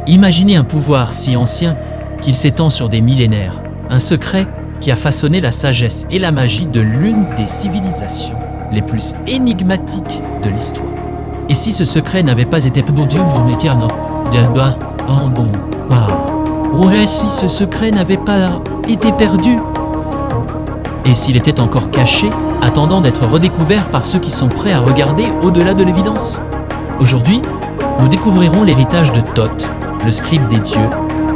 Imaginez un pouvoir si ancien qu'il s'étend sur des millénaires, un secret qui a façonné la sagesse et la magie de l'une des civilisations les plus énigmatiques de l'histoire. Et si ce secret n'avait pas été perdu, si ce secret n'avait pas été perdu, et s'il était encore caché, attendant d'être redécouvert par ceux qui sont prêts à regarder au-delà de l'évidence. Aujourd'hui, nous découvrirons l'héritage de Thoth, le scribe des dieux,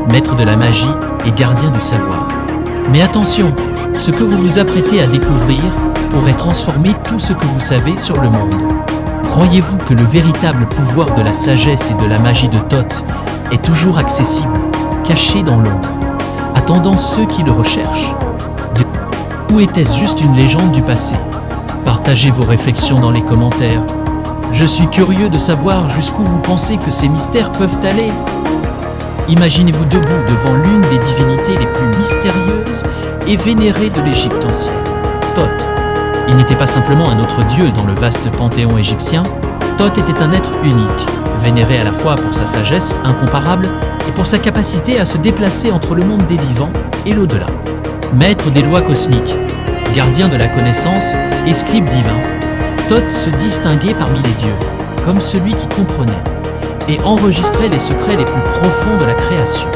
maître de la magie et gardien du savoir. Mais attention, ce que vous vous apprêtez à découvrir pourrait transformer tout ce que vous savez sur le monde. Croyez-vous que le véritable pouvoir de la sagesse et de la magie de Thoth est toujours accessible, caché dans l'ombre, attendant ceux qui le recherchent? Ou était-ce juste une légende du passé? Partagez vos réflexions dans les commentaires. Je suis curieux de savoir jusqu'où vous pensez que ces mystères peuvent aller. Imaginez-vous debout devant l'une des divinités les plus mystérieuses et vénérées de l'Égypte ancienne, Thoth. Il n'était pas simplement un autre dieu dans le vaste panthéon égyptien. Thoth était un être unique, vénéré à la fois pour sa sagesse incomparable et pour sa capacité à se déplacer entre le monde des vivants et l'au-delà. Maître des lois cosmiques, gardien de la connaissance et scribe divin, Thoth se distinguait parmi les dieux, comme celui qui comprenait et enregistrait les secrets les plus profonds de la création.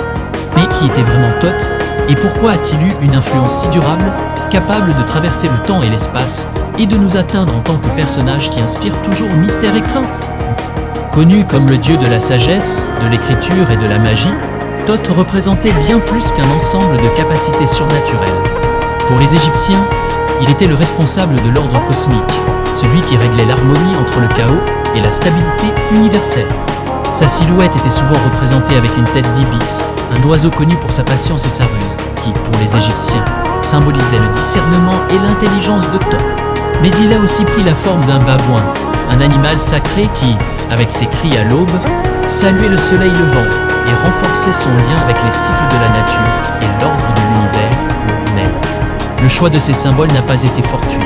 Mais qui était vraiment Thoth et pourquoi a-t-il eu une influence si durable, capable de traverser le temps et l'espace et de nous atteindre en tant que personnage qui inspire toujours mystère et crainte? Connu comme le dieu de la sagesse, de l'écriture et de la magie, Thoth représentait bien plus qu'un ensemble de capacités surnaturelles. Pour les Égyptiens, il était le responsable de l'ordre cosmique, celui qui réglait l'harmonie entre le chaos et la stabilité universelle. Sa silhouette était souvent représentée avec une tête d'ibis, un oiseau connu pour sa patience et sa ruse, qui, pour les Égyptiens, symbolisait le discernement et l'intelligence de Thoth. Mais il a aussi pris la forme d'un babouin, un animal sacré qui, avec ses cris à l'aube, saluait le soleil levant et renforçait son lien avec les cycles de la nature et l'ordre de l'univers même. Le choix de ces symboles n'a pas été fortuit.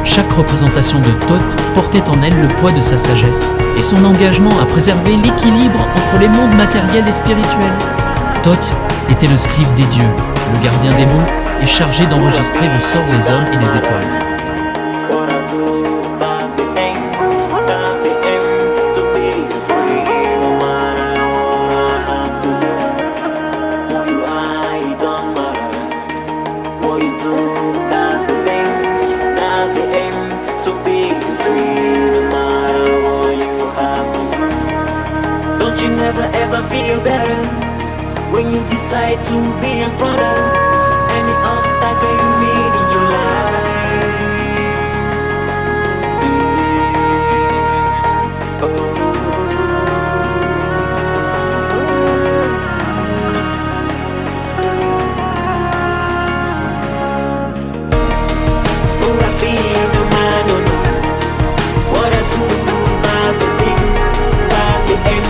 Chaque représentation de Thoth portait en elle le poids de sa sagesse et son engagement à préserver l'équilibre entre les mondes matériels et spirituels. Thoth était le scribe des dieux, le gardien des mots et chargé d'enregistrer le sort des hommes et des étoiles. You never ever feel better when you decide to be in front of any obstacle you meet in your life. Oh, I feel no man, no, no. What I do, that's the thing, that's the aim.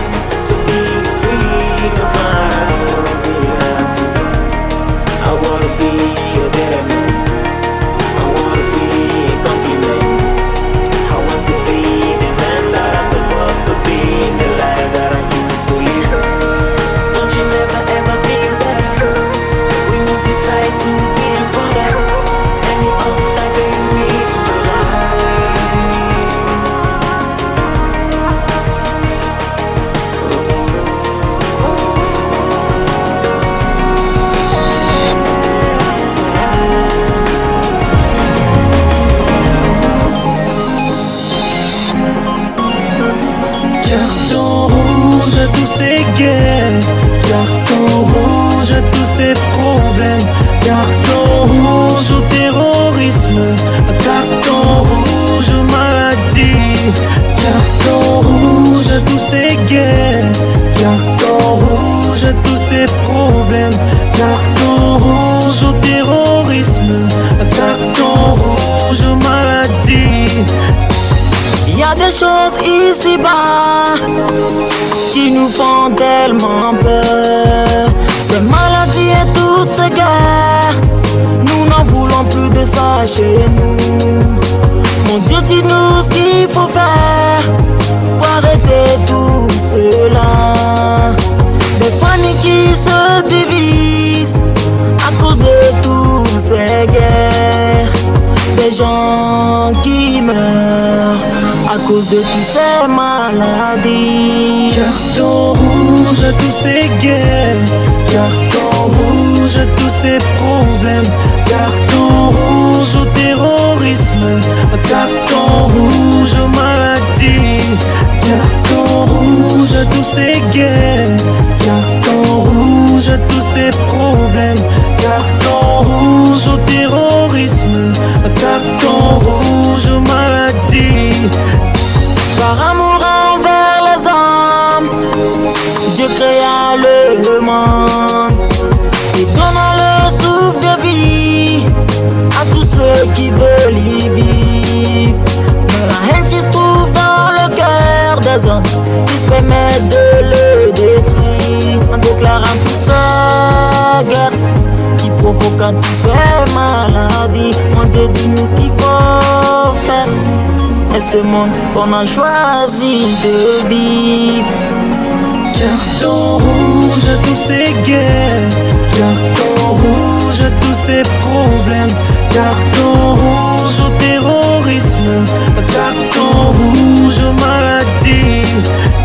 Carton rouge à tous ces problèmes, carton rouge au terrorisme, carton rouge aux maladies, carton rouge à tous ces guerres, carton rouge à tous ces problèmes, carton rouge au terrorisme, carton rouge aux maladies. Il y a des choses ici-bas qui nous font tellement peur. Ces maladies et toutes ces guerres, nous n'en voulons plus de ça chez nous. Mon Dieu, dis-nous ce qu'il faut faire pour arrêter tout cela. Des familles qui se divisent à cause de toutes ces guerres. Des gens qui meurent à cause de toutes ces maladies. Carton rouge à tous ces guerres. Carton rouge à tous ces problèmes. Carton rouge au terrorisme. Carton rouge aux maladies. Carton rouge à tous ces guerres. Carton rouge à tous ces problèmes. Carton rouge au terrorisme. Carton rouge aux maladies. Par amour envers les hommes, Dieu créa le monde et donna le souffle de vie à tous ceux qui veulent y vivre. Mais la haine qui se trouve dans le cœur des hommes, qui se permettent de le détruire en déclarant toute ces guerre qui provoquent toutes ces maladies. On te dit nous ce qu'il faut faire. Et ce monde qu'on a choisi de vivre. Carton rouge à tous ces guerres. Carton rouge à tous ces problèmes. Carton rouge au terrorisme. Carton rouge aux maladies.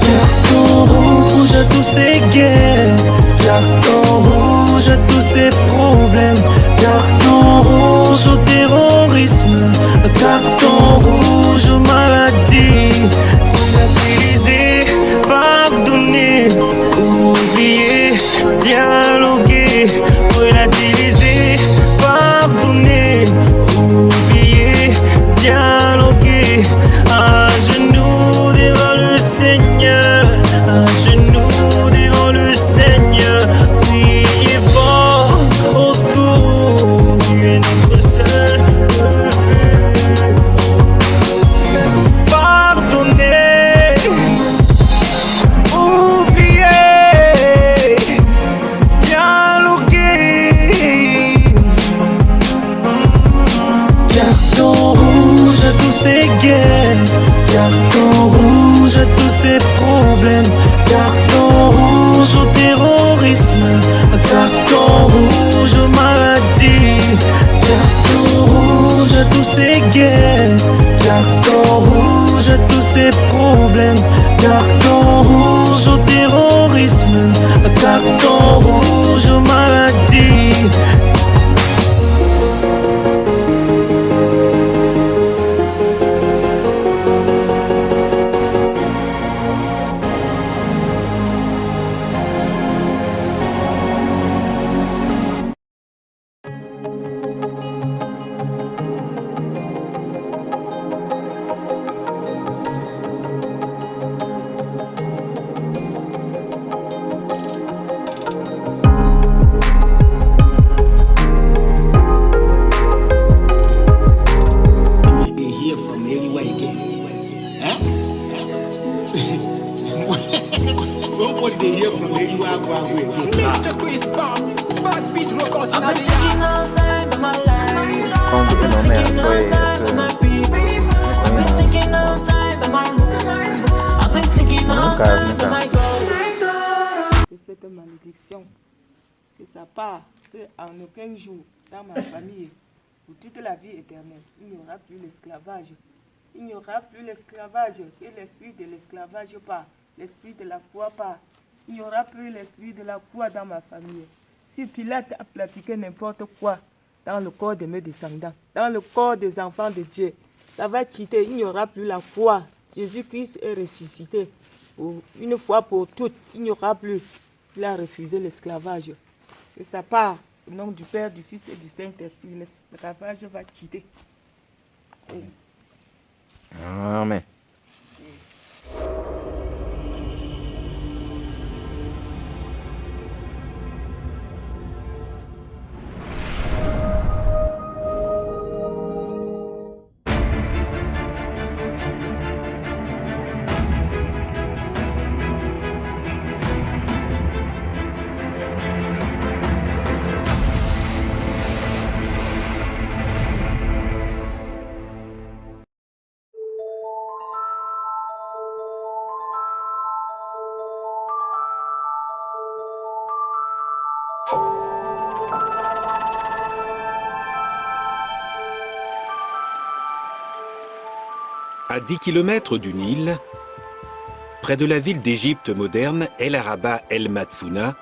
Carton rouge à tous ces guerres. Carton rouge à tous ces problèmes. Carton rouge au terrorisme. Carton rouge aux maladies. Relativiser, pardonner, oublier, dialoguer. Relativiser, pardonner, oublier, dialoguer. À genoux devant le Seigneur, à genoux devant le Seigneur. Priez fort, au secours, tu es notre seul refuge. Pardonner, oublier, dialoguer. Carton rouge à tous ces guerres. Carton rouge à tous ces problèmes. Carton rouge au terrorisme. Carton rouge aux maladies. Carton rouge à tous ces guerres. Carton rouge à tous ces problèmes. Carton rouge au terrorisme. Carton rouge aux maladies. They hear from me anyway again. Huh? Nobody they hear from anywhere I go away. Mr. Chris Brown, bad beat rock out in I've the been thinking all time of my life. Quand tu peux nommer un peu, I've been thinking all time of my life. I've been thinking all time of my God. De cette malédiction, que ça part en aucun jour dans ma famille, pour toute la vie éternelle, il n'y aura plus l'esclavage. Il n'y aura plus l'esclavage, et l'esprit de l'esclavage part, l'esprit de la foi part. Il n'y aura plus l'esprit de la foi dans ma famille. Si Pilate a pratiqué n'importe quoi dans le corps de mes descendants, dans le corps des enfants de Dieu, ça va quitter, il n'y aura plus la foi. Jésus-Christ est ressuscité. Une fois pour toutes, il n'y aura plus. Il a refusé l'esclavage. Et ça part au nom du Père, du Fils et du Saint-Esprit. L'esclavage va quitter. Amen. À 10 km du Nil, près de la ville d'Égypte moderne, El Araba El Madfouna,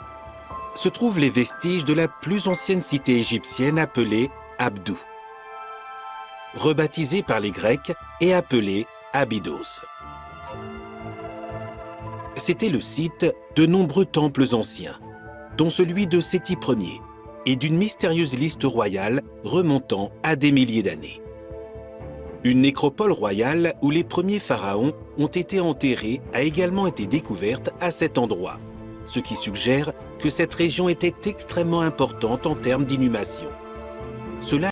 se trouvent les vestiges de la plus ancienne cité égyptienne appelée Abdou, rebaptisée par les Grecs et appelée Abydos. C'était le site de nombreux temples anciens, dont celui de Séti Ier, et d'une mystérieuse liste royale remontant à des milliers d'années. Une nécropole royale où les premiers pharaons ont été enterrés a également été découverte à cet endroit, ce qui suggère que cette région était extrêmement importante en termes d'inhumation. Cela